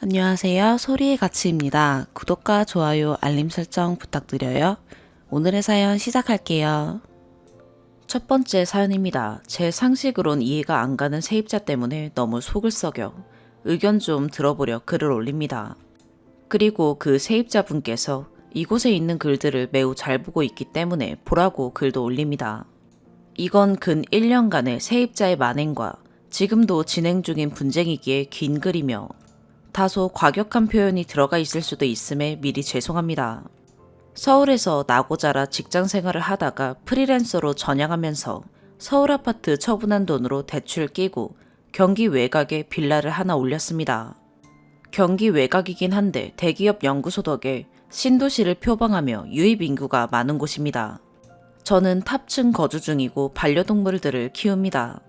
안녕하세요. 소리의 가치입니다. 구독과 좋아요, 알림 설정 부탁드려요. 오늘의 사연 시작할게요. 첫 번째 사연입니다. 제 상식으론 이해가 안 가는 세입자 때문에 너무 속을 썩여 의견 좀 들어보려 글을 올립니다. 그리고 그 세입자분께서 이곳에 있는 글들을 매우 잘 보고 있기 때문에 보라고 글도 올립니다. 이건 근 1년간의 세입자의 만행과 지금도 진행 중인 분쟁이기에 긴 글이며 다소 과격한 표현이 들어가 있을 수도 있음에 미리 죄송합니다. 서울에서 나고 자라 직장 생활을 하다가 프리랜서로 전향하면서 서울 아파트 처분한 돈으로 대출 끼고 경기 외곽에 빌라를 하나 올렸습니다. 경기 외곽이긴 한데 대기업 연구소 덕에 신도시를 표방하며 유입 인구가 많은 곳입니다. 저는 탑층 거주 중이고 반려동물들을 키웁니다.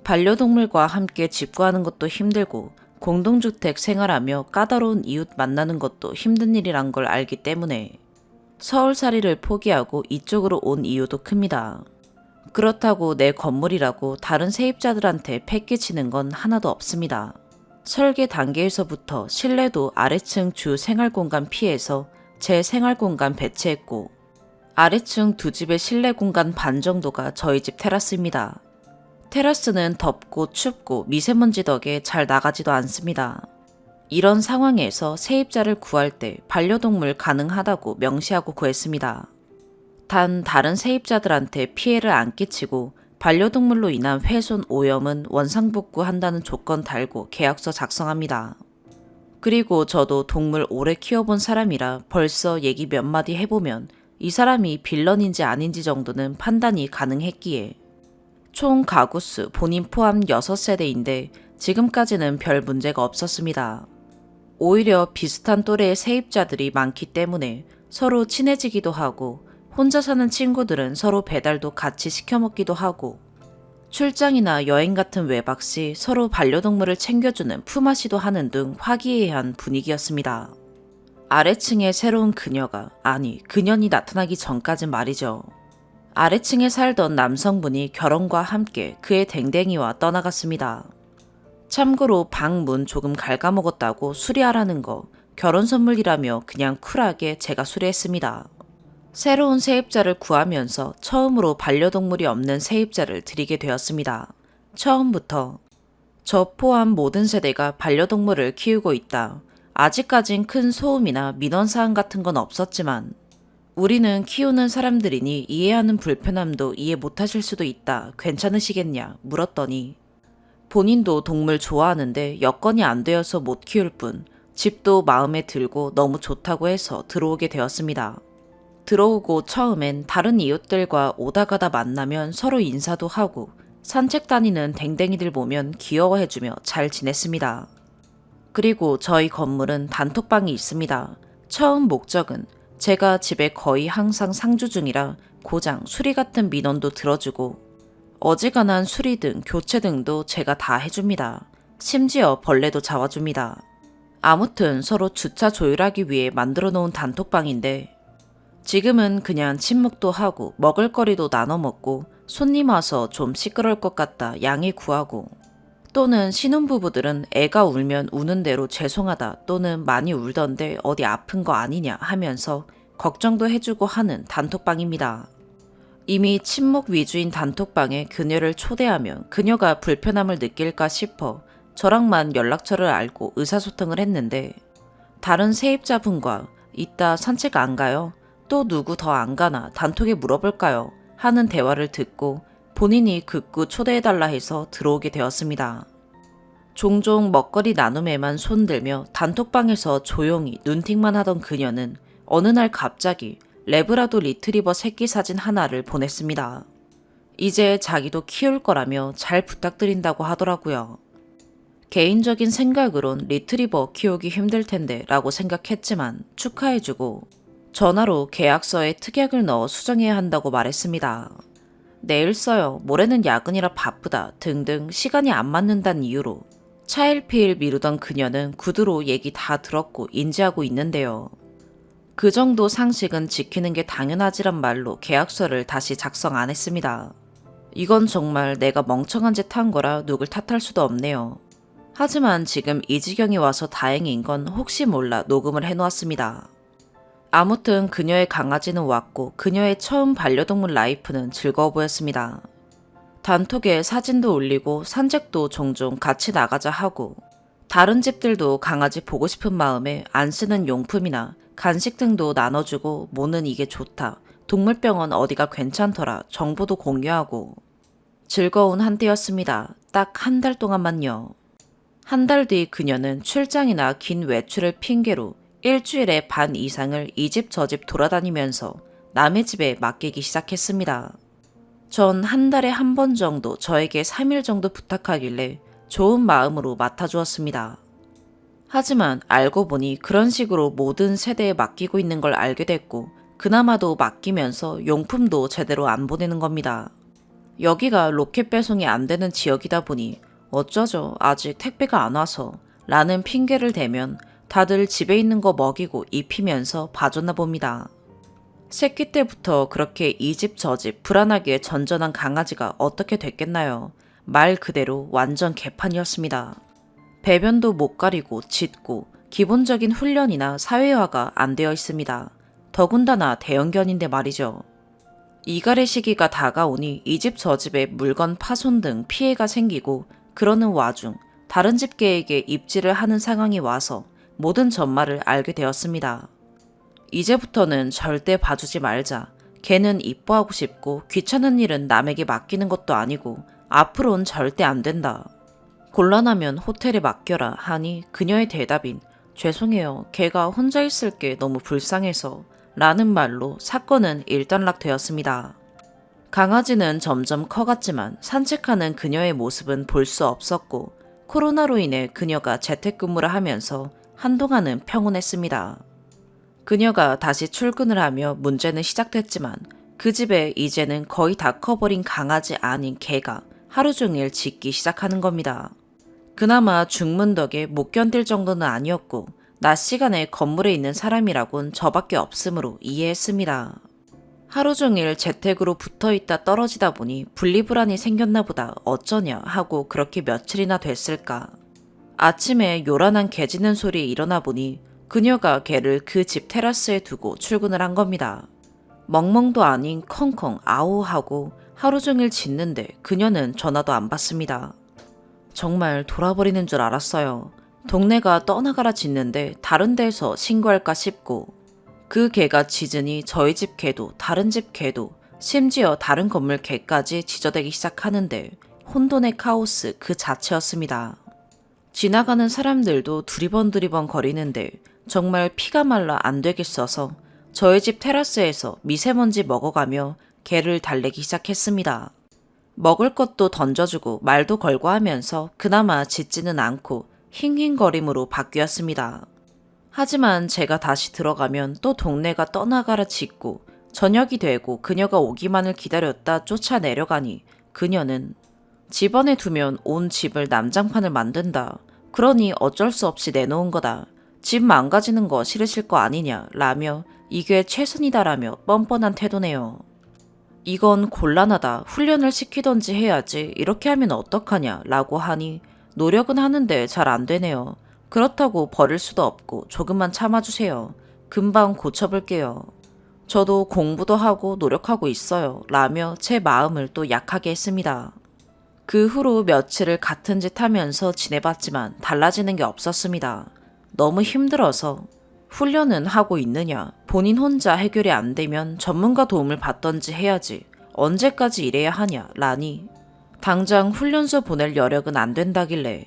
반려동물과 함께 집 구하는 것도 힘들고 공동주택 생활하며 까다로운 이웃 만나는 것도 힘든 일이란 걸 알기 때문에 서울살이를 포기하고 이쪽으로 온 이유도 큽니다. 그렇다고 내 건물이라고 다른 세입자들한테 패기치는 건 하나도 없습니다. 설계 단계에서부터 실내도 아래층 주 생활공간 피해서 제 생활공간 배치했고 아래층 두 집의 실내 공간 반 정도가 저희 집 테라스입니다. 테라스는 덥고 춥고 미세먼지 덕에 잘 나가지도 않습니다. 이런 상황에서 세입자를 구할 때 반려동물 가능하다고 명시하고 구했습니다. 단 다른 세입자들한테 피해를 안 끼치고 반려동물로 인한 훼손 오염은 원상복구한다는 조건 달고 계약서 작성합니다. 그리고 저도 동물 오래 키워본 사람이라 벌써 얘기 몇 마디 해보면 이 사람이 빌런인지 아닌지 정도는 판단이 가능했기에 총 가구수 본인 포함 6세대인데 지금까지는 별 문제가 없었습니다. 오히려 비슷한 또래의 세입자들이 많기 때문에 서로 친해지기도 하고 혼자 사는 친구들은 서로 배달도 같이 시켜 먹기도 하고 출장이나 여행 같은 외박 시 서로 반려동물을 챙겨주는 품앗이도 하는 등 화기애애한 분위기였습니다. 아래층에 새로운 그년이 나타나기 전까진 말이죠. 아래층에 살던 남성분이 결혼과 함께 그의 댕댕이와 떠나갔습니다. 참고로 방 문 조금 갉아먹었다고 수리하라는 거 결혼 선물이라며 그냥 쿨하게 제가 수리했습니다. 새로운 세입자를 구하면서 처음으로 반려동물이 없는 세입자를 드리게 되었습니다. 처음부터 저 포함 모든 세대가 반려동물을 키우고 있다. 아직까진 큰 소음이나 민원사항 같은 건 없었지만 우리는 키우는 사람들이니 이해하는 불편함도 이해 못하실 수도 있다. 괜찮으시겠냐? 물었더니 본인도 동물 좋아하는데 여건이 안 되어서 못 키울 뿐 집도 마음에 들고 너무 좋다고 해서 들어오게 되었습니다. 들어오고 처음엔 다른 이웃들과 오다 가다 만나면 서로 인사도 하고 산책 다니는 댕댕이들 보면 귀여워해주며 잘 지냈습니다. 그리고 저희 건물은 단톡방이 있습니다. 처음 목적은 제가 집에 거의 항상 상주 중이라 고장, 수리 같은 민원도 들어주고 어지간한 수리 등 교체 등도 제가 다 해줍니다. 심지어 벌레도 잡아줍니다. 아무튼 서로 주차 조율하기 위해 만들어 놓은 단톡방인데 지금은 그냥 친목도 하고 먹을거리도 나눠 먹고 손님 와서 좀 시끄러울 것 같다 양해 구하고 또는 신혼부부들은 애가 울면 우는 대로 죄송하다 또는 많이 울던데 어디 아픈 거 아니냐 하면서 걱정도 해주고 하는 단톡방입니다. 이미 친목 위주인 단톡방에 그녀를 초대하면 그녀가 불편함을 느낄까 싶어 저랑만 연락처를 알고 의사소통을 했는데 다른 세입자분과 이따 산책 안 가요? 또 누구 더 안 가나 단톡에 물어볼까요? 하는 대화를 듣고 본인이 극구 초대해달라 해서 들어오게 되었습니다. 종종 먹거리 나눔에만 손들며 단톡방에서 조용히 눈팅만 하던 그녀는 어느 날 갑자기 레브라도 리트리버 새끼 사진 하나를 보냈습니다. 이제 자기도 키울 거라며 잘 부탁드린다고 하더라고요. 개인적인 생각으론 리트리버 키우기 힘들 텐데 라고 생각했지만 축하해주고 전화로 계약서에 특약을 넣어 수정해야 한다고 말했습니다. 내일 써요. 모레는 야근이라 바쁘다. 등등 시간이 안 맞는다는 이유로 차일피일 미루던 그녀는 구두로 얘기 다 들었고 인지하고 있는데요. 그 정도 상식은 지키는 게 당연하지란 말로 계약서를 다시 작성 안 했습니다. 이건 정말 내가 멍청한 짓 한 거라 누굴 탓할 수도 없네요. 하지만 지금 이 지경이 와서 다행인 건 혹시 몰라 녹음을 해놓았습니다. 아무튼 그녀의 강아지는 왔고 그녀의 처음 반려동물 라이프는 즐거워 보였습니다. 단톡에 사진도 올리고 산책도 종종 같이 나가자 하고 다른 집들도 강아지 보고 싶은 마음에 안 쓰는 용품이나 간식 등도 나눠주고 뭐는 이게 좋다, 동물병원 어디가 괜찮더라 정보도 공유하고 즐거운 한때였습니다. 딱 한 달 동안만요. 한 달 뒤 그녀는 출장이나 긴 외출을 핑계로 일주일에 반 이상을 이 집 저 집 돌아다니면서 남의 집에 맡기기 시작했습니다. 전 한 달에 한 번 정도 저에게 3일 정도 부탁하길래 좋은 마음으로 맡아주었습니다. 하지만 알고 보니 그런 식으로 모든 세대에 맡기고 있는 걸 알게 됐고 그나마도 맡기면서 용품도 제대로 안 보내는 겁니다. 여기가 로켓 배송이 안 되는 지역이다 보니 어쩌죠 아직 택배가 안 와서 라는 핑계를 대면 다들 집에 있는 거 먹이고 입히면서 봐줬나 봅니다. 새끼 때부터 그렇게 이 집 저 집 불안하게 전전한 강아지가 어떻게 됐겠나요? 말 그대로 완전 개판이었습니다. 배변도 못 가리고 짖고 기본적인 훈련이나 사회화가 안 되어 있습니다. 더군다나 대형견인데 말이죠. 이갈의 시기가 다가오니 이 집 저 집에 물건 파손 등 피해가 생기고 그러는 와중 다른 집 개에게 입질을 하는 상황이 와서 모든 전말을 알게 되었습니다. 이제부터는 절대 봐주지 말자. 걔는 이뻐하고 싶고 귀찮은 일은 남에게 맡기는 것도 아니고 앞으로는 절대 안 된다. 곤란하면 호텔에 맡겨라 하니 그녀의 대답인 죄송해요. 걔가 혼자 있을 게 너무 불쌍해서 라는 말로 사건은 일단락되었습니다. 강아지는 점점 커갔지만 산책하는 그녀의 모습은 볼 수 없었고 코로나로 인해 그녀가 재택근무를 하면서 한동안은 평온했습니다. 그녀가 다시 출근을 하며 문제는 시작됐지만 그 집에 이제는 거의 다 커버린 강아지 아닌 개가 하루 종일 짖기 시작하는 겁니다. 그나마 중문 덕에 못 견딜 정도는 아니었고 낮 시간에 건물에 있는 사람이라곤 저밖에 없으므로 이해했습니다. 하루 종일 재택으로 붙어있다 떨어지다 보니 분리불안이 생겼나 보다 어쩌냐 하고 그렇게 며칠이나 됐을까. 아침에 요란한 개 짖는 소리에 일어나 보니 그녀가 개를 그 집 테라스에 두고 출근을 한 겁니다. 멍멍도 아닌 컹컹 아우 하고 하루 종일 짖는데 그녀는 전화도 안 받습니다. 정말 돌아버리는 줄 알았어요. 동네가 떠나가라 짖는데 다른 데서 신고할까 싶고 그 개가 짖으니 저희 집 개도 다른 집 개도 심지어 다른 건물 개까지 짖어대기 시작하는데 혼돈의 카오스 그 자체였습니다. 지나가는 사람들도 두리번 거리는데 정말 피가 말라 안 되겠어서 저희 집 테라스에서 미세먼지 먹어가며 개를 달래기 시작했습니다. 먹을 것도 던져주고 말도 걸고 하면서 그나마 짖지는 않고 힝힝거림으로 바뀌었습니다. 하지만 제가 다시 들어가면 또 동네가 떠나가라 짖고 저녁이 되고 그녀가 오기만을 기다렸다 쫓아내려가니 그녀는 집안에 두면 온 집을 난장판을 만든다. 그러니 어쩔 수 없이 내놓은 거다. 집 망가지는 거 싫으실 거 아니냐 라며 이게 최선이다라며 뻔뻔한 태도네요. 이건 곤란하다. 훈련을 시키던지 해야지. 이렇게 하면 어떡하냐 라고 하니 노력은 하는데 잘 안 되네요. 그렇다고 버릴 수도 없고 조금만 참아주세요. 금방 고쳐볼게요. 저도 공부도 하고 노력하고 있어요. 라며 제 마음을 또 약하게 했습니다. 그 후로 며칠을 같은 짓 하면서 지내봤지만 달라지는 게 없었습니다. 너무 힘들어서 훈련은 하고 있느냐, 본인 혼자 해결이 안 되면 전문가 도움을 받던지 해야지 언제까지 이래야 하냐 라니 당장 훈련소 보낼 여력은 안 된다길래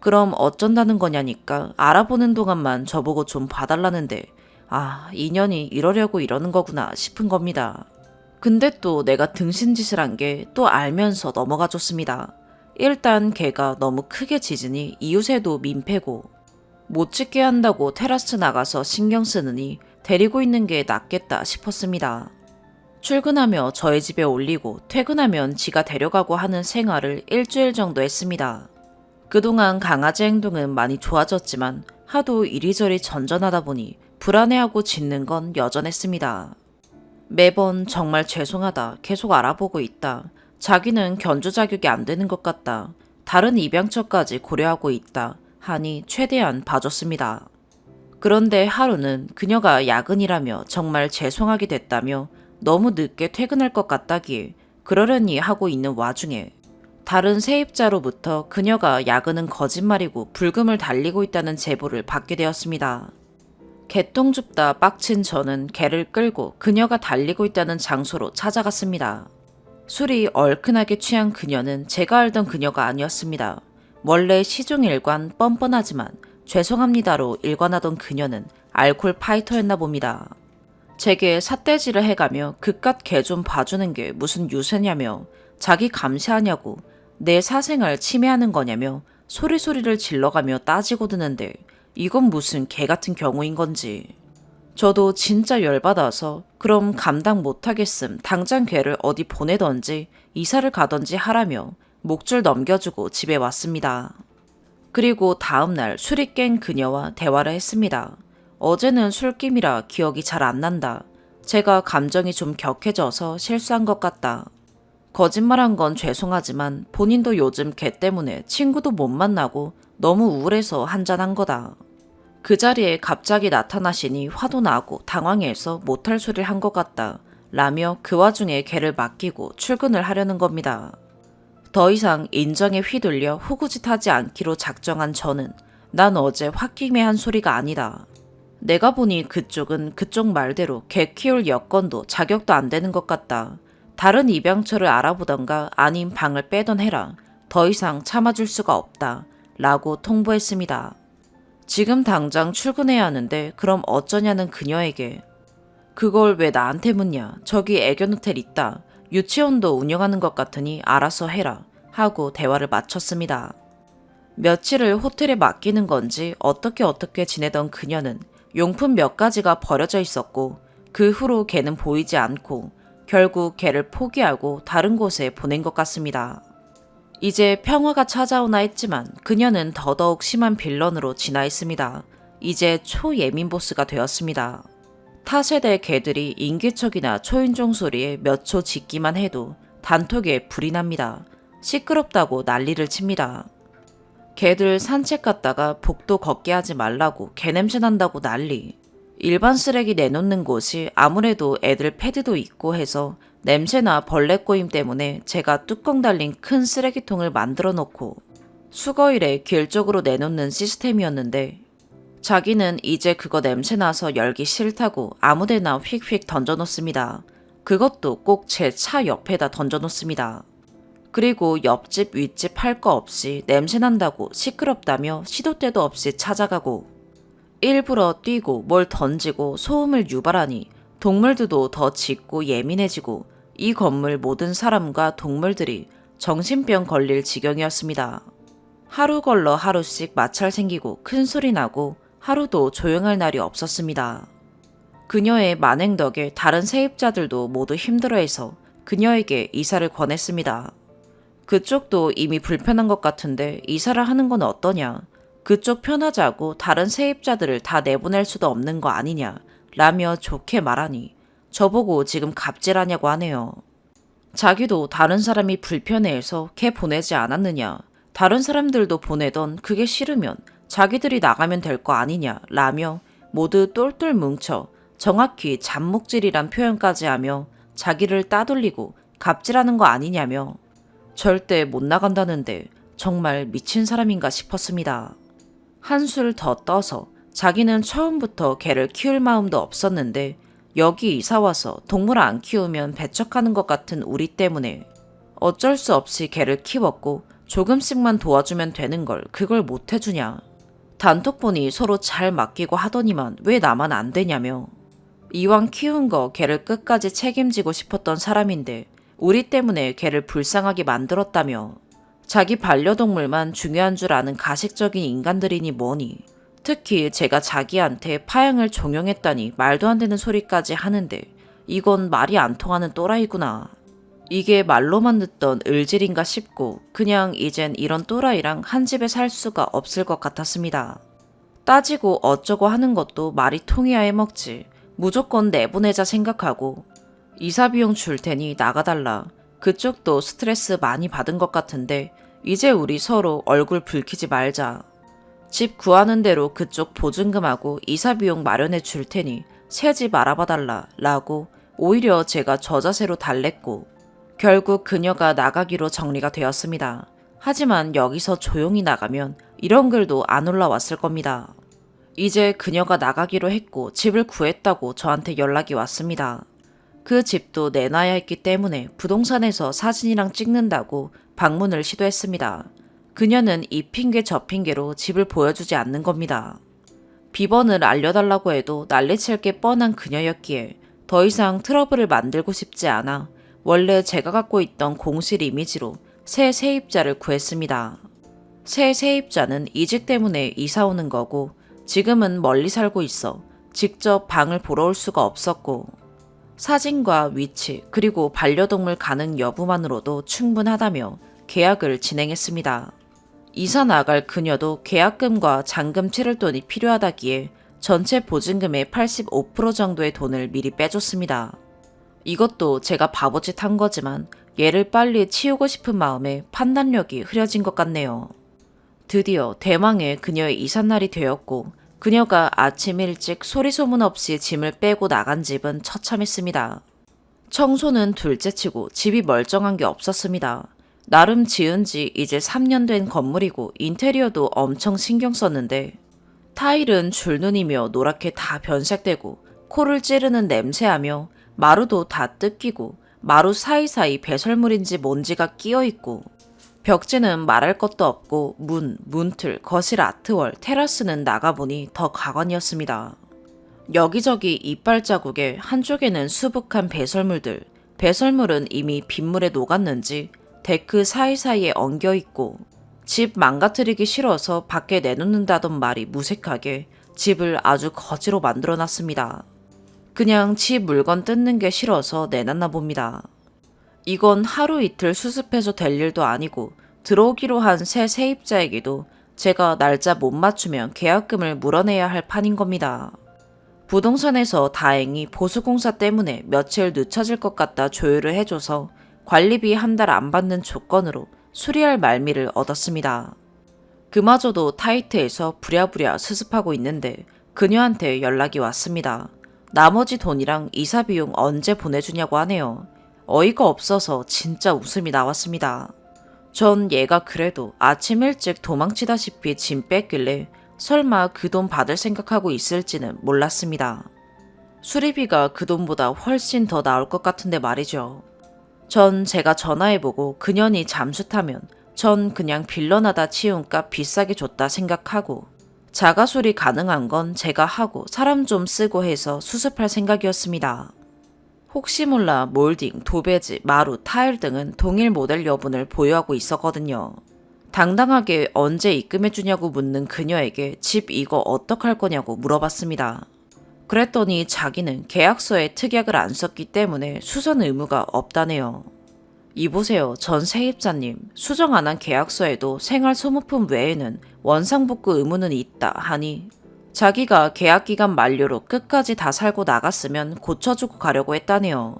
그럼 어쩐다는 거냐니까 알아보는 동안만 저보고 좀 봐달라는데 아, 인연이 이러려고 이러는 거구나 싶은 겁니다. 근데 또 내가 등신짓을 한 게 또 알면서 넘어가 줬습니다. 일단 걔가 너무 크게 짖으니 이웃에도 민폐고 못 짖게 한다고 테라스 나가서 신경 쓰느니 데리고 있는 게 낫겠다 싶었습니다. 출근하며 저희 집에 올리고 퇴근하면 지가 데려가고 하는 생활을 일주일 정도 했습니다. 그동안 강아지 행동은 많이 좋아졌지만 하도 이리저리 전전하다 보니 불안해하고 짖는 건 여전했습니다. 매번 정말 죄송하다. 계속 알아보고 있다. 자기는 견주 자격이 안 되는 것 같다. 다른 입양처까지 고려하고 있다 하니 최대한 봐줬습니다. 그런데 하루는 그녀가 야근이라며 정말 죄송하게 됐다며 너무 늦게 퇴근할 것 같다기에 그러려니 하고 있는 와중에 다른 세입자로부터 그녀가 야근은 거짓말이고 불금을 달리고 있다는 제보를 받게 되었습니다. 개똥 줍다 빡친 저는 개를 끌고 그녀가 달리고 있다는 장소로 찾아갔습니다. 술이 얼큰하게 취한 그녀는 제가 알던 그녀가 아니었습니다. 원래 시종일관 뻔뻔하지만 죄송합니다로 일관하던 그녀는 알콜 파이터였나 봅니다. 제게 삿대질을 해가며 그깟 개 좀 봐주는 게 무슨 유세냐며 자기 감시하냐고 내 사생활 침해하는 거냐며 소리소리를 질러가며 따지고 드는데 이건 무슨 개 같은 경우인 건지. 저도 진짜 열받아서 그럼 감당 못하겠음 당장 걔를 어디 보내던지 이사를 가던지 하라며 목줄 넘겨주고 집에 왔습니다. 그리고 다음날 술이 깬 그녀와 대화를 했습니다. 어제는 술김이라 기억이 잘 안 난다. 제가 감정이 좀 격해져서 실수한 것 같다. 거짓말한 건 죄송하지만 본인도 요즘 걔 때문에 친구도 못 만나고 너무 우울해서 한잔한 거다. 그 자리에 갑자기 나타나시니 화도 나고 당황해서 못할 소리를 한 것 같다 라며 그 와중에 걔를 맡기고 출근을 하려는 겁니다. 더 이상 인정에 휘둘려 후구짓하지 않기로 작정한 저는 난 어제 홧김에 한 소리가 아니다. 내가 보니 그쪽은 그쪽 말대로 개 키울 여건도 자격도 안 되는 것 같다. 다른 입양처를 알아보던가 아님 방을 빼던 해라. 더 이상 참아줄 수가 없다 라고 통보했습니다. 지금 당장 출근해야 하는데 그럼 어쩌냐는 그녀에게 그걸 왜 나한테 묻냐. 저기 애견 호텔 있다. 유치원도 운영하는 것 같으니 알아서 해라 하고 대화를 마쳤습니다. 며칠을 호텔에 맡기는 건지 어떻게 지내던 그녀는 용품 몇 가지가 버려져 있었고 그 후로 걔는 보이지 않고 결국 걔를 포기하고 다른 곳에 보낸 것 같습니다. 이제 평화가 찾아오나 했지만 그녀는 더더욱 심한 빌런으로 진화했습니다. 이제 초예민 보스가 되었습니다. 타세대 개들이 인기척이나 초인종 소리에 몇 초 짖기만 해도 단톡에 불이 납니다. 시끄럽다고 난리를 칩니다. 개들 산책 갔다가 복도 걷게 하지 말라고 개냄새 난다고 난리. 일반 쓰레기 내놓는 곳이 아무래도 애들 패드도 있고 해서 냄새나 벌레 꼬임 때문에 제가 뚜껑 달린 큰 쓰레기통을 만들어 놓고 수거일에 길 쪽으로 내놓는 시스템이었는데 자기는 이제 그거 냄새나서 열기 싫다고 아무데나 휙휙 던져놓습니다. 그것도 꼭 제 차 옆에다 던져놓습니다. 그리고 옆집 윗집 할 거 없이 냄새난다고 시끄럽다며 시도 때도 없이 찾아가고 일부러 뛰고 뭘 던지고 소음을 유발하니 동물들도 더 짖고 예민해지고 이 건물 모든 사람과 동물들이 정신병 걸릴 지경이었습니다. 하루 걸러 하루씩 마찰 생기고 큰 소리 나고 하루도 조용할 날이 없었습니다. 그녀의 만행 덕에 다른 세입자들도 모두 힘들어해서 그녀에게 이사를 권했습니다. 그쪽도 이미 불편한 것 같은데 이사를 하는 건 어떠냐. 그쪽 편하자고 다른 세입자들을 다 내보낼 수도 없는 거 아니냐 라며 좋게 말하니 저보고 지금 갑질하냐고 하네요. 자기도 다른 사람이 불편해해서 걔 보내지 않았느냐. 다른 사람들도 보내던 그게 싫으면 자기들이 나가면 될 거 아니냐 라며 모두 똘똘 뭉쳐 정확히 잡목질이란 표현까지 하며 자기를 따돌리고 갑질하는 거 아니냐며 절대 못 나간다는데 정말 미친 사람인가 싶었습니다. 한술 더 떠서 자기는 처음부터 개를 키울 마음도 없었는데 여기 이사와서 동물 안 키우면 배척하는 것 같은 우리 때문에 어쩔 수 없이 개를 키웠고 조금씩만 도와주면 되는 걸 그걸 못 해주냐. 단톡 보니 서로 잘 맡기고 하더니만 왜 나만 안 되냐며. 이왕 키운 거 개를 끝까지 책임지고 싶었던 사람인데 우리 때문에 개를 불쌍하게 만들었다며. 자기 반려동물만 중요한 줄 아는 가식적인 인간들이니 뭐니. 특히 제가 자기한테 파양을 종용했다니 말도 안 되는 소리까지 하는데 이건 말이 안 통하는 또라이구나. 이게 말로만 듣던 을질인가 싶고 그냥 이젠 이런 또라이랑 한 집에 살 수가 없을 것 같았습니다. 따지고 어쩌고 하는 것도 말이 통해야 해먹지. 무조건 내보내자 생각하고 이사 비용 줄 테니 나가달라. 그쪽도 스트레스 많이 받은 것 같은데 이제 우리 서로 얼굴 붉히지 말자. 집 구하는 대로 그쪽 보증금하고 이사 비용 마련해 줄 테니 새 집 알아봐달라 라고 오히려 제가 저자세로 달랬고 결국 그녀가 나가기로 정리가 되었습니다. 하지만 여기서 조용히 나가면 이런 글도 안 올라왔을 겁니다. 이제 그녀가 나가기로 했고 집을 구했다고 저한테 연락이 왔습니다. 그 집도 내놔야 했기 때문에 부동산에서 사진이랑 찍는다고 방문을 시도했습니다. 그녀는 이 핑계 저 핑계로 집을 보여주지 않는 겁니다. 비번을 알려달라고 해도 난리칠 게 뻔한 그녀였기에 더 이상 트러블을 만들고 싶지 않아 원래 제가 갖고 있던 공실 이미지로 새 세입자를 구했습니다. 새 세입자는 이직 때문에 이사 오는 거고 지금은 멀리 살고 있어 직접 방을 보러 올 수가 없었고 사진과 위치 그리고 반려동물 가능 여부만으로도 충분하다며 계약을 진행했습니다. 이사 나갈 그녀도 계약금과 잔금 치를 돈이 필요하다기에 전체 보증금의 85% 정도의 돈을 미리 빼줬습니다. 이것도 제가 바보짓 한 거지만 얘를 빨리 치우고 싶은 마음에 판단력이 흐려진 것 같네요. 드디어 대망의 그녀의 이삿날이 되었고 그녀가 아침 일찍 소리소문 없이 짐을 빼고 나간 집은 처참했습니다. 청소는 둘째치고 집이 멀쩡한 게 없었습니다. 나름 지은 지 이제 3년 된 건물이고 인테리어도 엄청 신경 썼는데 타일은 줄눈이며 노랗게 다 변색되고 코를 찌르는 냄새하며 마루도 다 뜯기고 마루 사이사이 배설물인지 먼지가 끼어있고 벽지는 말할 것도 없고 문틀, 거실 아트월, 테라스는 나가보니 더 가관이었습니다. 여기저기 이빨 자국에 한쪽에는 수북한 배설물들, 배설물은 이미 빗물에 녹았는지 데크 사이사이에 엉겨있고 집 망가뜨리기 싫어서 밖에 내놓는다던 말이 무색하게 집을 아주 거지로 만들어놨습니다. 그냥 집 물건 뜯는 게 싫어서 내놨나 봅니다. 이건 하루 이틀 수습해서 될 일도 아니고 들어오기로 한 새 세입자에게도 제가 날짜 못 맞추면 계약금을 물어내야 할 판인 겁니다. 부동산에서 다행히 보수공사 때문에 며칠 늦춰질 것 같다 조율을 해줘서 관리비 한 달 안 받는 조건으로 수리할 말미를 얻었습니다. 그마저도 타이트해서 부랴부랴 수습하고 있는데 그녀한테 연락이 왔습니다. 나머지 돈이랑 이사 비용 언제 보내주냐고 하네요. 어이가 없어서 진짜 웃음이 나왔습니다. 전 얘가 그래도 아침 일찍 도망치다시피 짐 뺐길래 설마 그 돈 받을 생각하고 있을지는 몰랐습니다. 수리비가 그 돈보다 훨씬 더 나올 것 같은데 말이죠. 전 제가 전화해보고 그년이 잠수타면 전 그냥 빌런하다 치운 값 비싸게 줬다 생각하고 자가수리 가능한 건 제가 하고 사람 좀 쓰고 해서 수습할 생각이었습니다. 혹시 몰라 몰딩, 도배지, 마루, 타일 등은 동일 모델 여분을 보유하고 있었거든요. 당당하게 언제 입금해주냐고 묻는 그녀에게 집 이거 어떡할 거냐고 물어봤습니다. 그랬더니 자기는 계약서에 특약을 안 썼기 때문에 수선 의무가 없다네요. 이보세요, 전 세입자님. 수정 안 한 계약서에도 생활 소모품 외에는 원상복구 의무는 있다 하니 자기가 계약기간 만료로 끝까지 다 살고 나갔으면 고쳐주고 가려고 했다네요.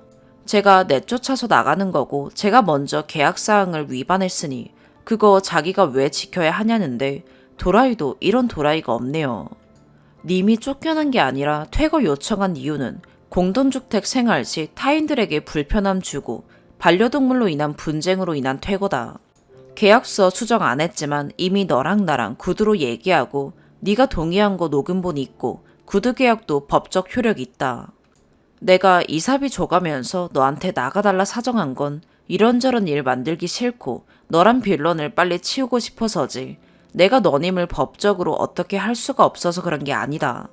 제가 내쫓아서 나가는 거고 제가 먼저 계약사항을 위반했으니 그거 자기가 왜 지켜야 하냐는데 도라이도 이런 도라이가 없네요. 님이 쫓겨난 게 아니라 퇴거 요청한 이유는 공동주택 생활 시 타인들에게 불편함 주고 반려동물로 인한 분쟁으로 인한 퇴거다. 계약서 수정 안 했지만 이미 너랑 나랑 구두로 얘기하고 네가 동의한 거 녹음본 있고 구두 계약도 법적 효력 있다. 내가 이사비 줘가면서 너한테 나가달라 사정한 건 이런저런 일 만들기 싫고 너란 빌런을 빨리 치우고 싶어서지 내가 너님을 법적으로 어떻게 할 수가 없어서 그런 게 아니다.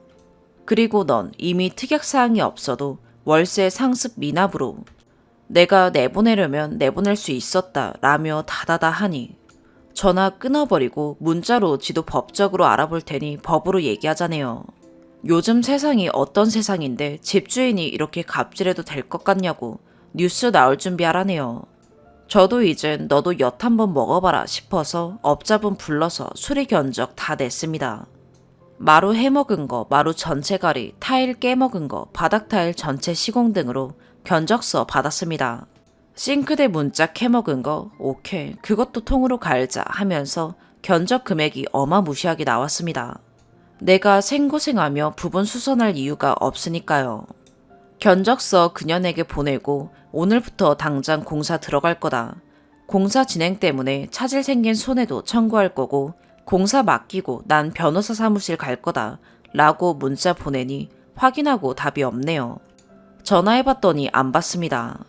그리고 넌 이미 특약사항이 없어도 월세 상습 미납으로 내가 내보내려면 내보낼 수 있었다 라며 다다다 하니 전화 끊어버리고 문자로 지도 법적으로 알아볼 테니 법으로 얘기하자네요. 요즘 세상이 어떤 세상인데 집주인이 이렇게 갑질해도 될 것 같냐고 뉴스 나올 준비하라네요. 저도 이젠 너도 엿 한번 먹어봐라 싶어서 업자분 불러서 수리 견적 다 냈습니다. 마루 해먹은 거, 마루 전체 가리, 타일 깨먹은 거, 바닥 타일 전체 시공 등으로 견적서 받았습니다. 싱크대 문자 캐먹은 거 오케이 그것도 통으로 갈자 하면서 견적 금액이 어마무시하게 나왔습니다. 내가 생고생하며 부분 수선할 이유가 없으니까요. 견적서 그년에게 보내고 오늘부터 당장 공사 들어갈 거다. 공사 진행 때문에 차질 생긴 손해도 청구할 거고 공사 맡기고 난 변호사 사무실 갈 거다 라고 문자 보내니 확인하고 답이 없네요. 전화해봤더니 안 받습니다.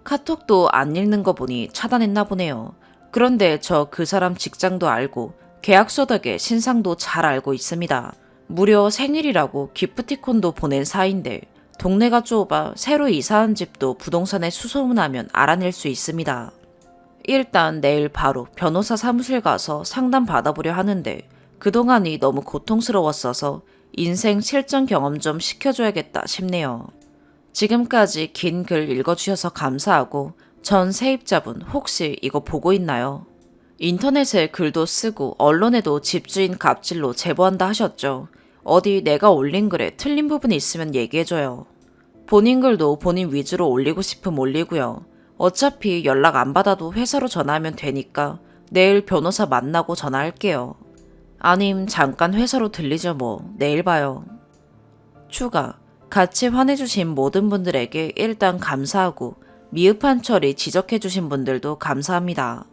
카톡도 안 읽는 거 보니 차단했나 보네요. 그런데 저 그 사람 직장도 알고 계약서 덕에 신상도 잘 알고 있습니다. 무려 생일이라고 기프티콘도 보낸 사이인데 동네가 좁아 새로 이사한 집도 부동산에 수소문하면 알아낼 수 있습니다. 일단 내일 바로 변호사 사무실 가서 상담 받아보려 하는데 그동안이 너무 고통스러웠어서 인생 실전 경험 좀 시켜줘야겠다 싶네요. 지금까지 긴 글 읽어주셔서 감사하고 전 세입자분 혹시 이거 보고 있나요? 인터넷에 글도 쓰고 언론에도 집주인 갑질로 제보한다 하셨죠? 어디 내가 올린 글에 틀린 부분이 있으면 얘기해줘요. 본인 글도 본인 위주로 올리고 싶으면 올리고요. 어차피 연락 안 받아도 회사로 전화하면 되니까 내일 변호사 만나고 전화할게요. 아님 잠깐 회사로 들리죠 뭐. 내일 봐요. 추가. 같이 화내주신 모든 분들에게 일단 감사하고 미흡한 처리 지적해주신 분들도 감사합니다.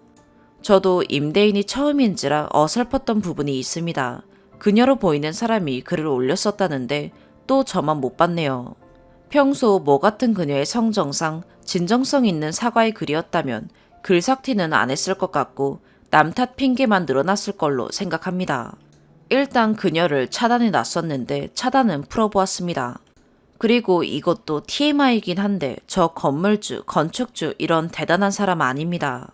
저도 임대인이 처음인지라 어설펐던 부분이 있습니다. 그녀로 보이는 사람이 글을 올렸었다는데 또 저만 못 봤네요. 평소 뭐 같은 그녀의 성정상 진정성 있는 사과의 글이었다면 글삭티는 안 했을 것 같고 남 탓 핑계만 늘어났을 걸로 생각합니다. 일단 그녀를 차단해 놨었는데 차단은 풀어보았습니다. 그리고 이것도 TMI이긴 한데 저 건물주, 건축주 이런 대단한 사람 아닙니다.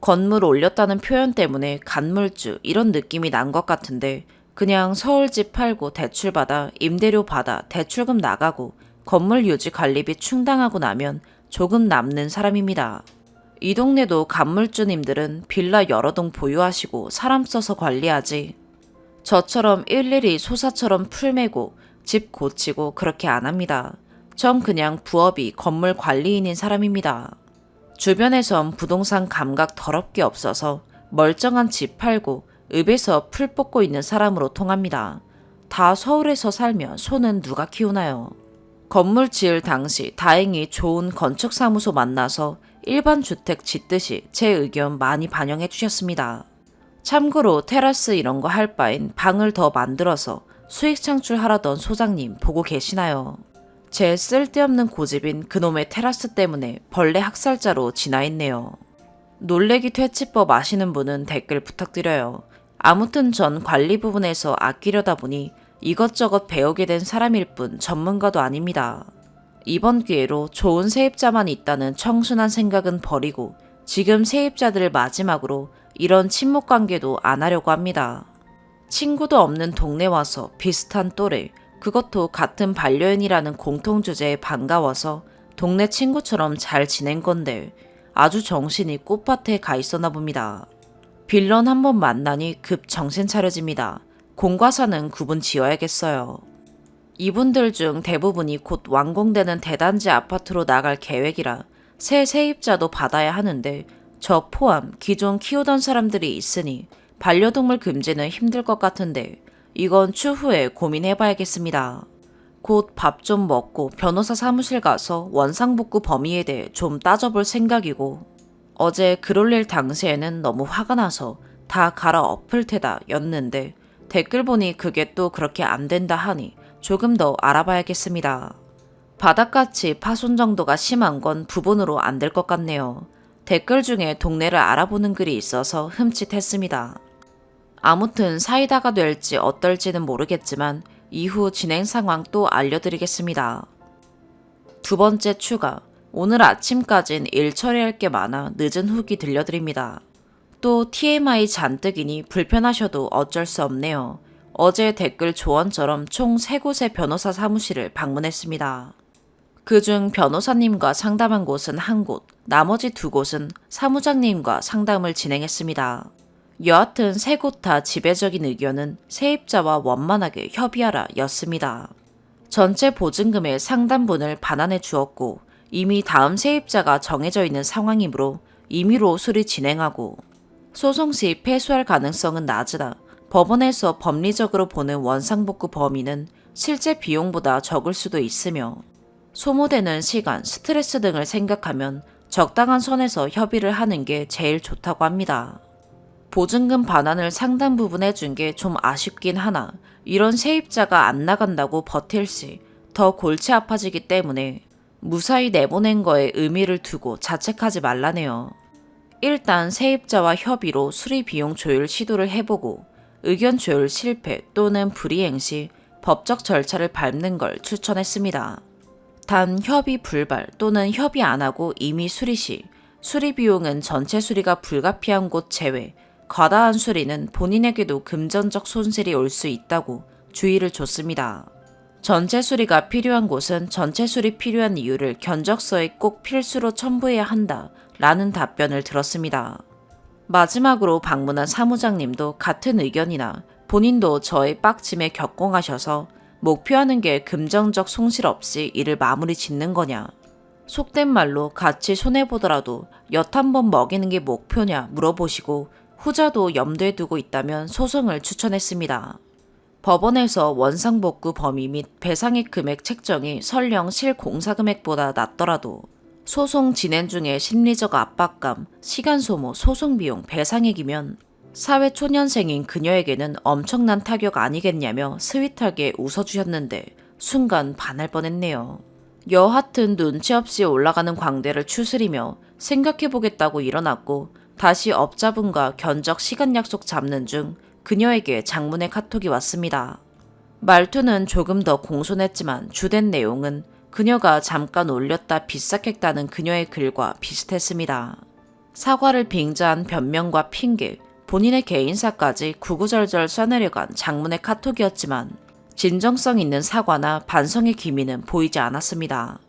건물 올렸다는 표현 때문에 간물주 이런 느낌이 난 것 같은데 그냥 서울집 팔고 대출받아 임대료 받아 대출금 나가고 건물 유지 관리비 충당하고 나면 조금 남는 사람입니다. 이 동네도 간물주님들은 빌라 여러 동 보유하시고 사람 써서 관리하지. 저처럼 일일이 소사처럼 풀매고 집 고치고 그렇게 안 합니다. 전 그냥 부업이 건물 관리인인 사람입니다. 주변에선 부동산 감각 더럽게 없어서 멀쩡한 집 팔고 읍에서 풀 뽑고 있는 사람으로 통합니다. 다 서울에서 살면 소는 누가 키우나요? 건물 지을 당시 다행히 좋은 건축사무소 만나서 일반 주택 짓듯이 제 의견 많이 반영해 주셨습니다. 참고로 테라스 이런 거 할 바엔 방을 더 만들어서 수익 창출하라던 소장님 보고 계시나요? 제 쓸데없는 고집인 그놈의 테라스 때문에 벌레 학살자로 진화했네요. 놀래기 퇴치법 아시는 분은 댓글 부탁드려요. 아무튼 전 관리 부분에서 아끼려다 보니 이것저것 배우게 된 사람일 뿐 전문가도 아닙니다. 이번 기회로 좋은 세입자만 있다는 청순한 생각은 버리고 지금 세입자들을 마지막으로 이런 친목 관계도 안 하려고 합니다. 친구도 없는 동네 와서 비슷한 또래, 그것도 같은 반려인이라는 공통주제에 반가워서 동네 친구처럼 잘 지낸 건데 아주 정신이 꽃밭에 가 있었나 봅니다. 빌런 한번 만나니 급 정신 차려집니다. 공과사는 구분 지어야겠어요. 이분들 중 대부분이 곧 완공되는 대단지 아파트로 나갈 계획이라 새 세입자도 받아야 하는데 저 포함 기존 키우던 사람들이 있으니 반려동물 금지는 힘들 것 같은데 이건 추후에 고민해봐야겠습니다. 곧 밥 좀 먹고 변호사 사무실 가서 원상복구 범위에 대해 좀 따져볼 생각이고 어제 글 올릴 당시에는 너무 화가 나서 다 갈아 엎을 테다 였는데 댓글 보니 그게 또 그렇게 안 된다 하니 조금 더 알아봐야겠습니다. 바닥같이 파손 정도가 심한 건 부분으로 안 될 것 같네요. 댓글 중에 동네를 알아보는 글이 있어서 흠칫했습니다. 아무튼 사이다가 될지 어떨지는 모르겠지만 이후 진행 상황 또 알려드리겠습니다. 두 번째 추가. 오늘 아침까진 일 처리할 게 많아 늦은 후기 들려드립니다. 또 TMI 잔뜩이니 불편하셔도 어쩔 수 없네요. 어제 댓글 조언처럼 총 3곳의 변호사 사무실을 방문했습니다. 그중 변호사님과 상담한 곳은 1곳, 나머지 2곳은 사무장님과 상담을 진행했습니다. 여하튼 3곳 다 지배적인 의견은 세입자와 원만하게 협의하라 였습니다. 전체 보증금의 상당분을 반환해 주었고 이미 다음 세입자가 정해져 있는 상황이므로 임의로 수리 진행하고 소송 시 패소할 가능성은 낮으나 법원에서 법리적으로 보는 원상복구 범위는 실제 비용보다 적을 수도 있으며 소모되는 시간, 스트레스 등을 생각하면 적당한 선에서 협의를 하는 게 제일 좋다고 합니다. 보증금 반환을 상당 부분 해준 게 좀 아쉽긴 하나 이런 세입자가 안 나간다고 버틸 시 더 골치 아파지기 때문에 무사히 내보낸 거에 의미를 두고 자책하지 말라네요. 일단 세입자와 협의로 수리 비용 조율 시도를 해보고 의견 조율 실패 또는 불이행 시 법적 절차를 밟는 걸 추천했습니다. 단 협의 불발 또는 협의 안 하고 이미 수리 시 수리 비용은 전체 수리가 불가피한 곳 제외 과다한 수리는 본인에게도 금전적 손실이 올 수 있다고 주의를 줬습니다. 전체 수리가 필요한 곳은 전체 수리 필요한 이유를 견적서에 꼭 필수로 첨부해야 한다 라는 답변을 들었습니다. 마지막으로 방문한 사무장님도 같은 의견이나 본인도 저의 빡침에 격공하셔서 목표하는 게 금전적 손실 없이 일을 마무리 짓는 거냐. 속된 말로 같이 손해보더라도 엿 한 번 먹이는 게 목표냐 물어보시고 후자도 염두에 두고 있다면 소송을 추천했습니다. 법원에서 원상복구 범위 및 배상액 금액 책정이 설령 실공사금액보다 낮더라도 소송 진행 중에 심리적 압박감, 시간 소모, 소송 비용, 배상액이면 사회 초년생인 그녀에게는 엄청난 타격 아니겠냐며 스윗하게 웃어주셨는데 순간 반할 뻔했네요. 여하튼 눈치 없이 올라가는 광대를 추스리며 생각해보겠다고 일어났고 다시 업자분과 견적 시간 약속 잡는 중 그녀에게 장문의 카톡이 왔습니다. 말투는 조금 더 공손했지만 주된 내용은 그녀가 잠깐 올렸다 비싹했다는 그녀의 글과 비슷했습니다. 사과를 빙자한 변명과 핑계, 본인의 개인사까지 구구절절 써내려간 장문의 카톡이었지만 진정성 있는 사과나 반성의 기미는 보이지 않았습니다.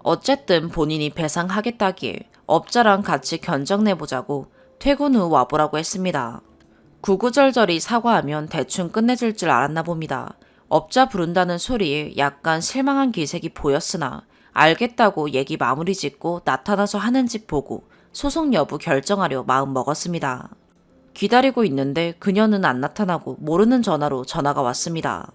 어쨌든 본인이 배상하겠다기에 업자랑 같이 견적 내보자고 퇴근 후 와보라고 했습니다. 구구절절히 사과하면 대충 끝내줄 줄 알았나 봅니다. 업자 부른다는 소리에 약간 실망한 기색이 보였으나 알겠다고 얘기 마무리 짓고 나타나서 하는 짓 보고 소송 여부 결정하려 마음 먹었습니다. 기다리고 있는데 그녀는 안 나타나고 모르는 전화로 전화가 왔습니다.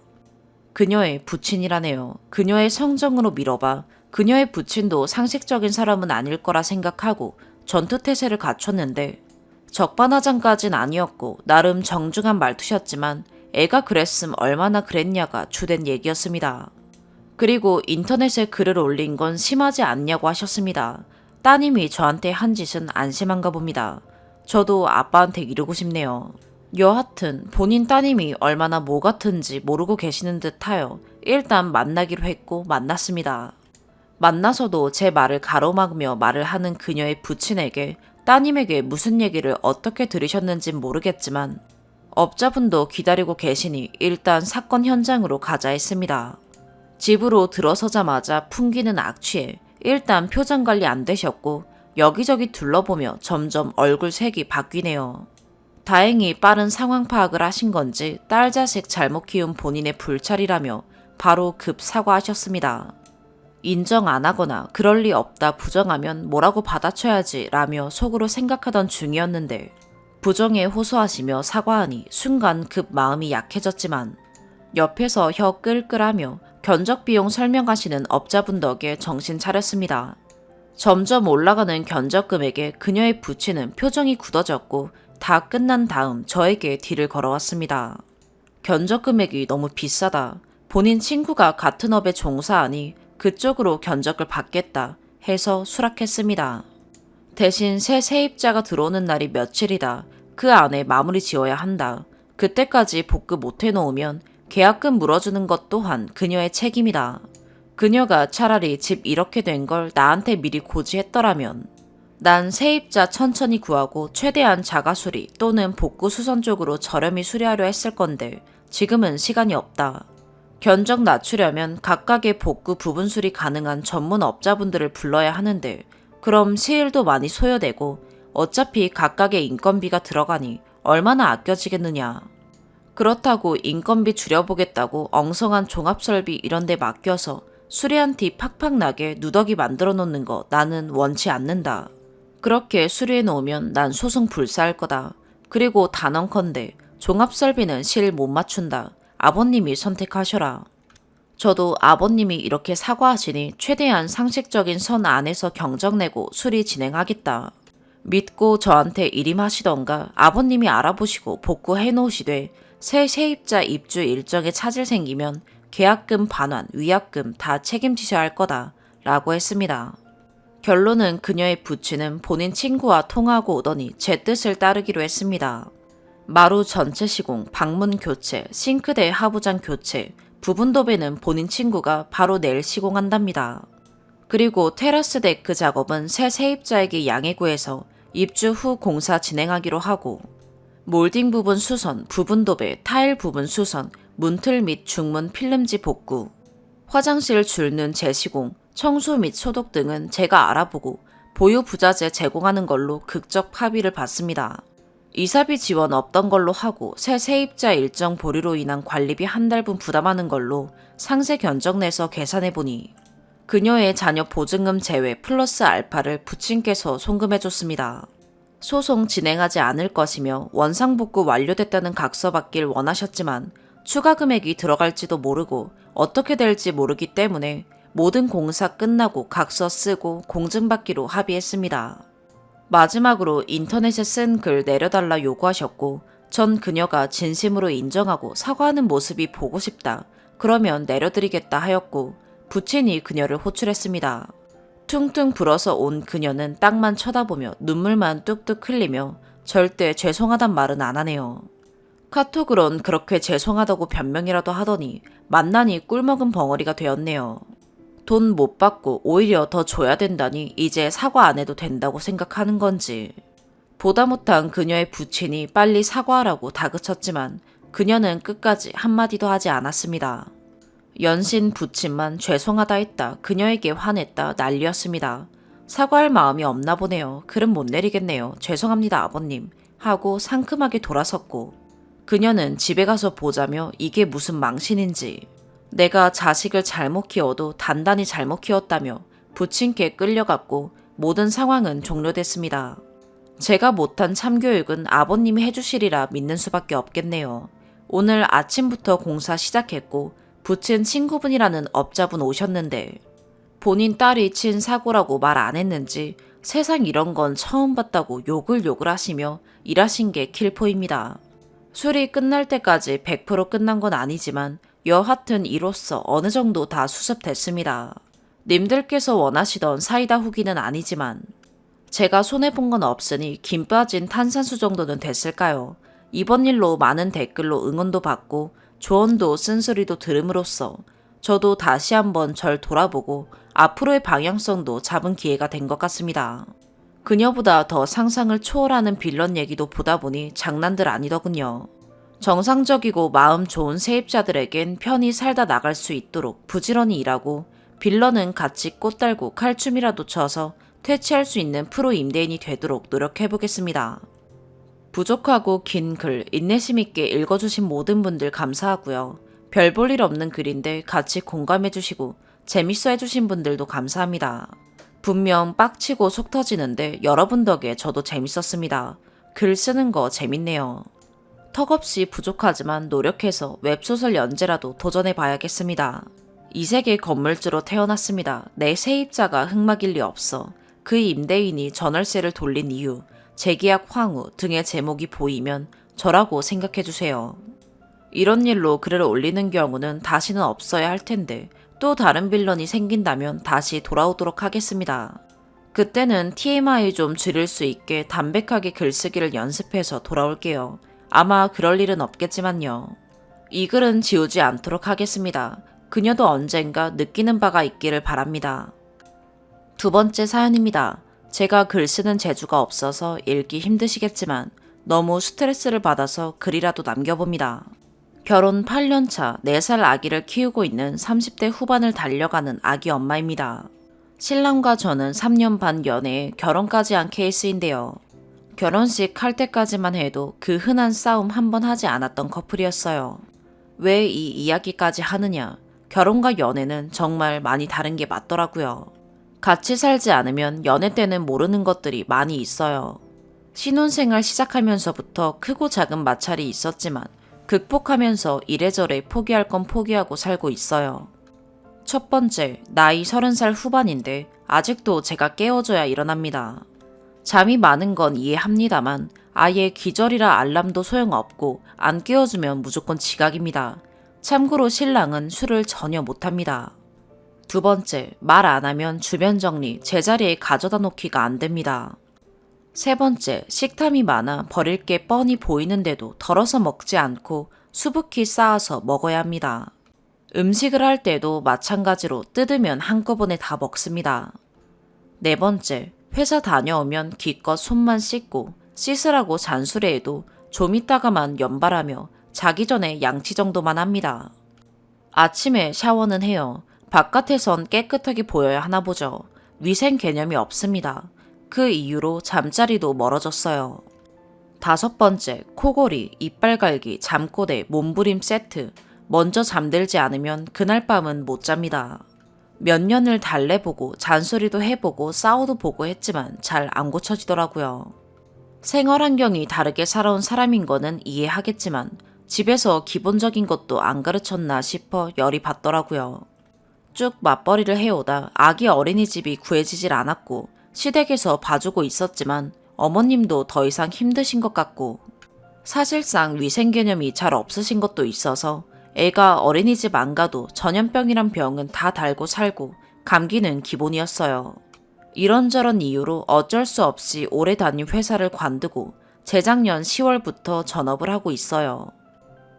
그녀의 부친이라네요. 그녀의 성정으로 밀어봐 그녀의 부친도 상식적인 사람은 아닐 거라 생각하고 전투태세를 갖췄는데 적반하장까진 아니었고 나름 정중한 말투셨지만 애가 그랬음 얼마나 그랬냐가 주된 얘기였습니다. 그리고 인터넷에 글을 올린 건 심하지 않냐고 하셨습니다. 따님이 저한테 한 짓은 안 심한가 봅니다. 저도 아빠한테 이르고 싶네요. 여하튼 본인 따님이 얼마나 뭐 같은지 모르고 계시는 듯하여 일단 만나기로 했고 만났습니다. 만나서도 제 말을 가로막으며 말을 하는 그녀의 부친에게 따님에게 무슨 얘기를 어떻게 들으셨는진 모르겠지만 업자분도 기다리고 계시니 일단 사건 현장으로 가자 했습니다. 집으로 들어서자마자 풍기는 악취에 일단 표정 관리 안 되셨고 여기저기 둘러보며 점점 얼굴 색이 바뀌네요. 다행히 빠른 상황 파악을 하신 건지 딸 자식 잘못 키운 본인의 불찰이라며 바로 급 사과하셨습니다. 인정 안 하거나 그럴 리 없다 부정하면 뭐라고 받아쳐야지 라며 속으로 생각하던 중이었는데 부정에 호소하시며 사과하니 순간 급 마음이 약해졌지만 옆에서 혀 끌끌하며 견적 비용 설명하시는 업자분 덕에 정신 차렸습니다. 점점 올라가는 견적 금액에 그녀의 부친은 표정이 굳어졌고 다 끝난 다음 저에게 딜을 걸어왔습니다. 견적 금액이 너무 비싸다. 본인 친구가 같은 업에 종사하니 그쪽으로 견적을 받겠다 해서 수락했습니다. 대신 새 세입자가 들어오는 날이 며칠이다. 그 안에 마무리 지어야 한다. 그때까지 복구 못 해놓으면 계약금 물어주는 것 또한 그녀의 책임이다. 그녀가 차라리 집 이렇게 된 걸 나한테 미리 고지했더라면 난 세입자 천천히 구하고 최대한 자가수리 또는 복구 수선 쪽으로 저렴히 수리하려 했을 건데 지금은 시간이 없다. 견적 낮추려면 각각의 복구 부분 수리 가능한 전문 업자분들을 불러야 하는데 그럼 시일도 많이 소요되고 어차피 각각의 인건비가 들어가니 얼마나 아껴지겠느냐. 그렇다고 인건비 줄여보겠다고 엉성한 종합설비 이런 데 맡겨서 수리한 티 팍팍 나게 누더기 만들어 놓는 거 나는 원치 않는다. 그렇게 수리해 놓으면 난 소송 불사할 거다. 그리고 단언컨대 종합설비는 실 못 맞춘다. 아버님이 선택하셔라. 저도 아버님이 이렇게 사과하시니 최대한 상식적인 선 안에서 경정내고 수리 진행하겠다. 믿고 저한테 일임하시던가 아버님이 알아보시고 복구해 놓으시되 새 세입자 입주 일정에 차질 생기면 계약금 반환, 위약금 다 책임지셔야 할 거다 라고 했습니다. 결론은 그녀의 부친은 본인 친구와 통화하고 오더니 제 뜻을 따르기로 했습니다. 마루 전체 시공, 방문 교체, 싱크대 하부장 교체, 부분 도배는 본인 친구가 바로 내일 시공한답니다. 그리고 테라스 데크 작업은 새 세입자에게 양해 구해서 입주 후 공사 진행하기로 하고 몰딩 부분 수선, 부분 도배, 타일 부분 수선, 문틀 및 중문 필름지 복구, 화장실 줄눈 재시공, 청소 및 소독 등은 제가 알아보고 보유 부자재 제공하는 걸로 극적 합의를 받습니다. 이사비 지원 없던 걸로 하고 새 세입자 일정 보류로 인한 관리비 한 달분 부담하는 걸로 상세 견적 내서 계산해보니 그녀의 자녀 보증금 제외 플러스 알파를 부친께서 송금해줬습니다. 소송 진행하지 않을 것이며 원상복구 완료됐다는 각서 받길 원하셨지만 추가 금액이 들어갈지도 모르고 어떻게 될지 모르기 때문에 모든 공사 끝나고 각서 쓰고 공증받기로 합의했습니다. 마지막으로 인터넷에 쓴 글 내려달라 요구하셨고 전 그녀가 진심으로 인정하고 사과하는 모습이 보고 싶다. 그러면 내려드리겠다 하였고 부친이 그녀를 호출했습니다. 퉁퉁 불어서 온 그녀는 땅만 쳐다보며 눈물만 뚝뚝 흘리며 절대 죄송하단 말은 안 하네요. 카톡으론 그렇게 죄송하다고 변명이라도 하더니 만나니 꿀먹은 벙어리가 되었네요. 돈 못 받고 오히려 더 줘야 된다니 이제 사과 안 해도 된다고 생각하는 건지. 보다 못한 그녀의 부친이 빨리 사과하라고 다그쳤지만 그녀는 끝까지 한마디도 하지 않았습니다. 연신 부친만 죄송하다 했다, 그녀에게 화냈다 난리였습니다. 사과할 마음이 없나 보네요. 글은 못 내리겠네요. 죄송합니다 아버님 하고 상큼하게 돌아섰고 그녀는 집에 가서 보자며 이게 무슨 망신인지, 내가 자식을 잘못 키워도 단단히 잘못 키웠다며 부친께 끌려갔고 모든 상황은 종료됐습니다. 제가 못한 참교육은 아버님이 해주시리라 믿는 수밖에 없겠네요. 오늘 아침부터 공사 시작했고 부친 친구분이라는 업자분 오셨는데 본인 딸이 친 사고라고 말 안 했는지 세상 이런 건 처음 봤다고 욕을 하시며 일하신 게 킬포입니다. 수리 끝날 때까지 100% 끝난 건 아니지만 여하튼 이로써 어느 정도 다 수습됐습니다. 님들께서 원하시던 사이다 후기는 아니지만 제가 손해본 건 없으니 김 빠진 탄산수 정도는 됐을까요? 이번 일로 많은 댓글로 응원도 받고 조언도 쓴소리도 들음으로써 저도 다시 한번 절 돌아보고 앞으로의 방향성도 잡은 기회가 된 것 같습니다. 그녀보다 더 상상을 초월하는 빌런 얘기도 보다 보니 장난들 아니더군요. 정상적이고 마음 좋은 세입자들에겐 편히 살다 나갈 수 있도록 부지런히 일하고 빌런은 같이 꽃 달고 칼춤이라도 쳐서 퇴치할 수 있는 프로 임대인이 되도록 노력해보겠습니다. 부족하고 긴 글 인내심 있게 읽어주신 모든 분들 감사하고요. 별 볼 일 없는 글인데 같이 공감해주시고 재밌어 해주신 분들도 감사합니다. 분명 빡치고 속 터지는데 여러분 덕에 저도 재밌었습니다. 글 쓰는 거 재밌네요. 턱없이 부족하지만 노력해서 웹소설 연재라도 도전해봐야겠습니다. 이 세계 건물주로 태어났습니다. 내 세입자가 흑막일 리 없어. 그 임대인이 전월세를 돌린 이유, 재계약 황후 등의 제목이 보이면 저라고 생각해주세요. 이런 일로 글을 올리는 경우는 다시는 없어야 할 텐데 또 다른 빌런이 생긴다면 다시 돌아오도록 하겠습니다. 그때는 TMI 좀 줄일 수 있게 담백하게 글쓰기를 연습해서 돌아올게요. 아마 그럴 일은 없겠지만요. 이 글은 지우지 않도록 하겠습니다. 그녀도 언젠가 느끼는 바가 있기를 바랍니다. 두 번째 사연입니다. 제가 글 쓰는 재주가 없어서 읽기 힘드시겠지만 너무 스트레스를 받아서 글이라도 남겨봅니다. 결혼 8년차 4살 아기를 키우고 있는 30대 후반을 달려가는 아기 엄마입니다. 신랑과 저는 3년 반 연애에 결혼까지 한 케이스인데요. 결혼식 할 때까지만 해도 그 흔한 싸움 한 번 하지 않았던 커플이었어요. 왜 이 이야기까지 하느냐? 결혼과 연애는 정말 많이 다른 게 맞더라고요. 같이 살지 않으면 연애 때는 모르는 것들이 많이 있어요. 신혼생활 시작하면서부터 크고 작은 마찰이 있었지만 극복하면서 이래저래 포기할 건 포기하고 살고 있어요. 첫 번째, 나이 30살 후반인데 아직도 제가 깨워줘야 일어납니다. 잠이 많은 건 이해합니다만 아예 기절이라 알람도 소용없고 안 깨워주면 무조건 지각입니다. 참고로 신랑은 술을 전혀 못합니다. 두 번째, 말 안 하면 주변 정리, 제자리에 가져다 놓기가 안 됩니다. 세 번째, 식탐이 많아 버릴 게 뻔히 보이는데도 덜어서 먹지 않고 수북히 쌓아서 먹어야 합니다. 음식을 할 때도 마찬가지로 뜯으면 한꺼번에 다 먹습니다. 네 번째, 회사 다녀오면 기껏 손만 씻고 씻으라고 잔소리해도 좀 있다가만 연발하며 자기 전에 양치 정도만 합니다. 아침에 샤워는 해요. 바깥에선 깨끗하게 보여야 하나 보죠. 위생 개념이 없습니다. 그 이유로 잠자리도 멀어졌어요. 다섯 번째, 코골이, 이빨 갈기, 잠꼬대, 몸부림 세트. 먼저 잠들지 않으면 그날 밤은 못 잡니다. 몇 년을 달래보고 잔소리도 해보고 싸워도 보고 했지만 잘 안 고쳐지더라고요. 생활 환경이 다르게 살아온 사람인 거는 이해하겠지만 집에서 기본적인 것도 안 가르쳤나 싶어 열이 받더라고요. 쭉 맞벌이를 해오다 아기 어린이집이 구해지질 않았고 시댁에서 봐주고 있었지만 어머님도 더 이상 힘드신 것 같고 사실상 위생 개념이 잘 없으신 것도 있어서 애가 어린이집 안 가도 전염병이란 병은 다 달고 살고 감기는 기본이었어요. 이런저런 이유로 어쩔 수 없이 오래 다닌 회사를 관두고 재작년 10월부터 전업을 하고 있어요.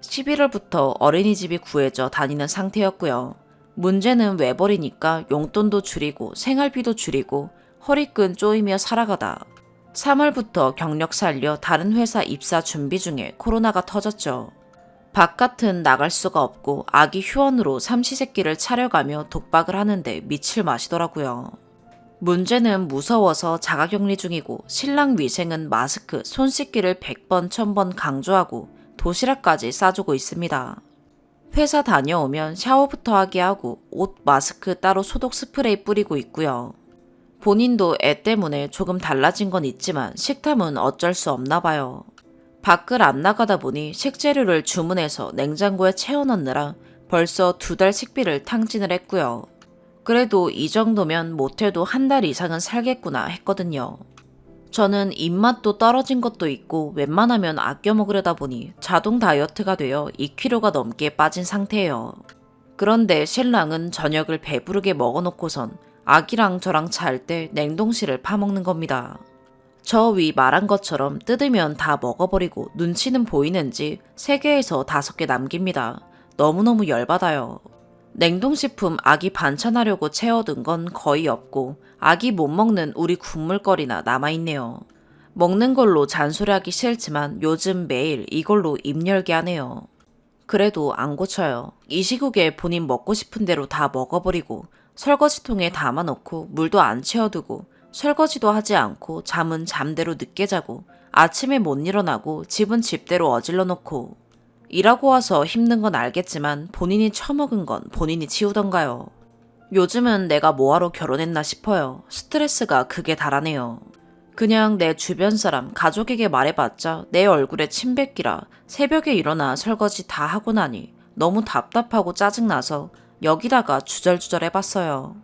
11월부터 어린이집이 구해져 다니는 상태였고요. 문제는 외벌이니까 용돈도 줄이고 생활비도 줄이고 허리끈 쪼이며 살아가다 3월부터 경력 살려 다른 회사 입사 준비 중에 코로나가 터졌죠. 바깥은 나갈 수가 없고 아기 휴원으로 삼시세끼를 차려가며 독박을 하는데 미칠 맛이더라고요. 문제는 무서워서 자가격리 중이고 신랑 위생은 마스크, 손 씻기를 100번, 1000번 강조하고 도시락까지 싸주고 있습니다. 회사 다녀오면 샤워부터 하게 하고 옷, 마스크 따로 소독 스프레이 뿌리고 있고요. 본인도 애 때문에 조금 달라진 건 있지만 식탐은 어쩔 수 없나 봐요. 밖을 안 나가다 보니 식재료를 주문해서 냉장고에 채워넣느라 벌써 2달 식비를 탕진을 했고요. 그래도 이 정도면 못해도 한 달 이상은 살겠구나 했거든요. 저는 입맛도 떨어진 것도 있고 웬만하면 아껴 먹으려다 보니 자동 다이어트가 되어 2kg가 넘게 빠진 상태예요. 그런데 신랑은 저녁을 배부르게 먹어놓고선 아기랑 저랑 잘 때 냉동실을 파먹는 겁니다. 저 위 말한 것처럼 뜯으면 다 먹어버리고 눈치는 보이는지 3개에서 5개 남깁니다. 너무너무 열받아요. 냉동식품 아기 반찬하려고 채워둔 건 거의 없고 아기 못 먹는 우리 국물거리나 남아있네요. 먹는 걸로 잔소리하기 싫지만 요즘 매일 이걸로 입 열게 하네요. 그래도 안 고쳐요. 이 시국에 본인 먹고 싶은 대로 다 먹어버리고 설거지통에 담아놓고 물도 안 채워두고 설거지도 하지 않고 잠은 잠대로 늦게 자고 아침에 못 일어나고 집은 집대로 어질러 놓고 일하고 와서 힘든 건 알겠지만 본인이 처먹은 건 본인이 치우던가요. 요즘은 내가 뭐하러 결혼했나 싶어요. 스트레스가 극에 달하네요. 그냥 내 주변 사람, 가족에게 말해봤자 내 얼굴에 침 뱉기라 새벽에 일어나 설거지 다 하고 나니 너무 답답하고 짜증나서 여기다가 주절주절 해봤어요.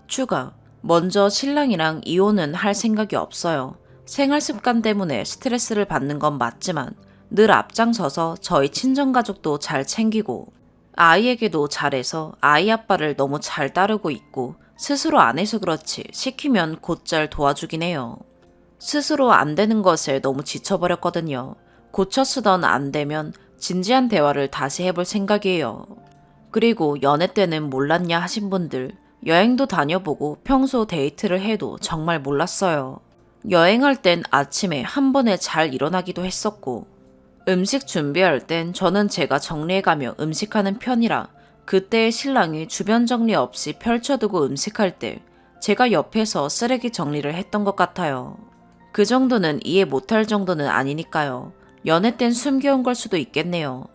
추가. 먼저 신랑이랑 이혼은 할 생각이 없어요. 생활 습관 때문에 스트레스를 받는 건 맞지만 늘 앞장서서 저희 친정가족도 잘 챙기고 아이에게도 잘해서 아이 아빠를 너무 잘 따르고 있고 스스로 안 해서 그렇지 시키면 곧잘 도와주긴 해요. 스스로 안 되는 것에 너무 지쳐버렸거든요. 고쳐 쓰던 안 되면 진지한 대화를 다시 해볼 생각이에요. 그리고 연애 때는 몰랐냐 하신 분들 여행도 다녀보고 평소 데이트를 해도 정말 몰랐어요. 여행할 땐 아침에 한 번에 잘 일어나기도 했었고 음식 준비할 땐 저는 제가 정리해가며 음식하는 편이라 그때의 신랑이 주변 정리 없이 펼쳐두고 음식할 때 제가 옆에서 쓰레기 정리를 했던 것 같아요. 그 정도는 이해 못할 정도는 아니니까요. 연애 땐 숨겨온 걸 수도 있겠네요.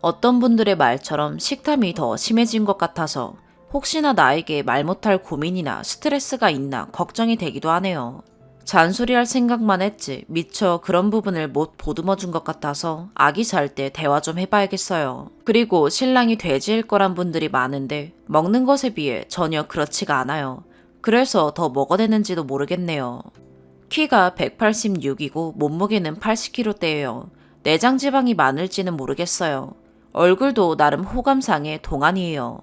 어떤 분들의 말처럼 식탐이 더 심해진 것 같아서 혹시나 나에게 말 못할 고민이나 스트레스가 있나 걱정이 되기도 하네요. 잔소리할 생각만 했지 미처 그런 부분을 못 보듬어 준 것 같아서 아기 잘 때 대화 좀 해봐야겠어요. 그리고 신랑이 돼지일 거란 분들이 많은데 먹는 것에 비해 전혀 그렇지가 않아요. 그래서 더 뭐가 되는지도 모르겠네요. 키가 186이고 몸무게는 80kg대예요. 내장 지방이 많을지는 모르겠어요. 얼굴도 나름 호감상의 동안이에요.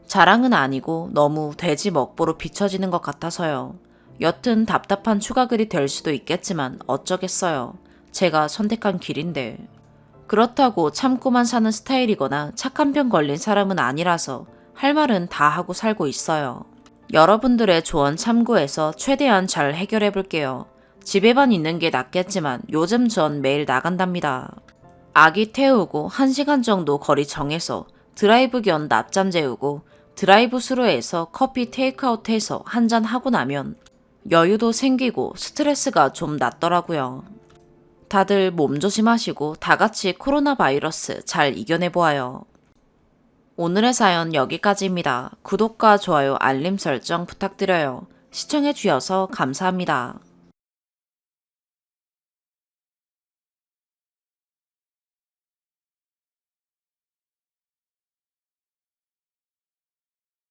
자랑은 아니고 너무 돼지 먹보로 비춰지는 것 같아서요. 여튼 답답한 추가글이 될 수도 있겠지만 어쩌겠어요. 제가 선택한 길인데. 그렇다고 참고만 사는 스타일이거나 착한 병 걸린 사람은 아니라서 할 말은 다 하고 살고 있어요. 여러분들의 조언 참고해서 최대한 잘 해결해 볼게요. 집에만 있는 게 낫겠지만 요즘 전 매일 나간답니다. 아기 태우고 1시간 정도 거리 정해서 드라이브 겸 낮잠 재우고 드라이브 스루해서 커피 테이크아웃해서 한잔 하고 나면 여유도 생기고 스트레스가 좀 낮더라고요. 다들 몸 조심하시고 다 같이 코로나 바이러스 잘 이겨내보아요. 오늘의 사연 여기까지입니다. 구독과 좋아요, 알림 설정 부탁드려요. 시청해주셔서 감사합니다.